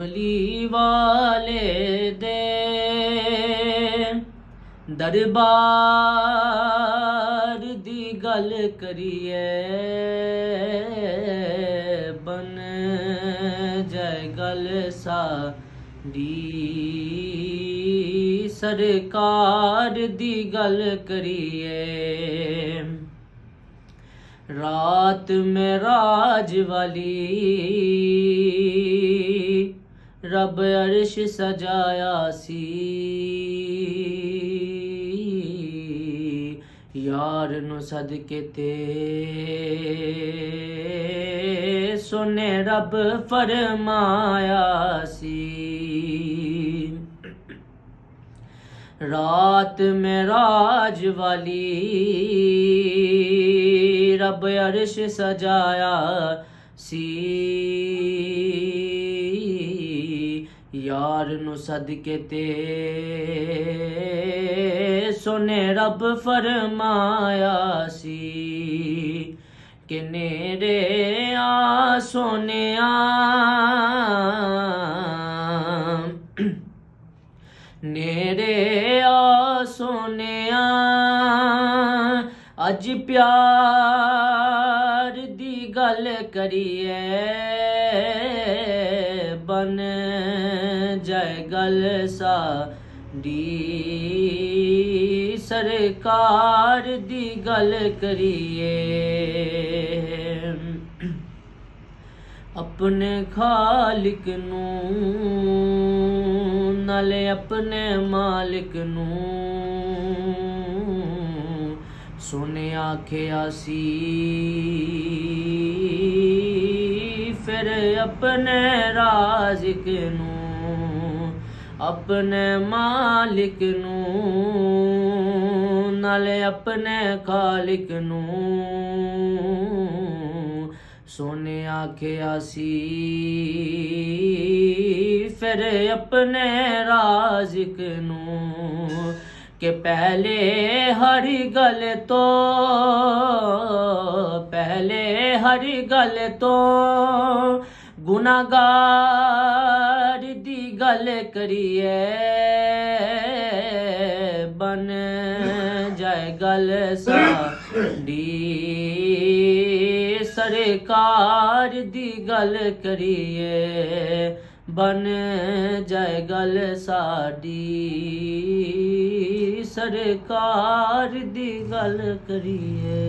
कमली वाले दे दरबार दी गल करिए बन जाए गल साडी सरकार दी गल करिए रात में राज वाली रब अर्श सजाया सी यार नु सदके ते सुने रब फरमाया सी रात में राज वाली रब अर्श सजाया सी यार नु सदके ते सुने रब फरमाया सी कि नेरे आ सोने नेरे आ सोने अज प्यार दी गल करिए बन जाए गल साडी सरकार दी गल करिए अपने खालिक नू नाले अपने मालिक नू सुने आखिया सी फिर अपने राज़िक नू अपने मालिक नू नाले अपने खालिक नू सोने आखिया सी फिर अपने राज़िक नू कि पहले हर गल तो गुनाहगार दी गल करिए बन जाए गल साडी सरकार दी गल करिए बन जाए गल साडी सरकार दी गल करिए।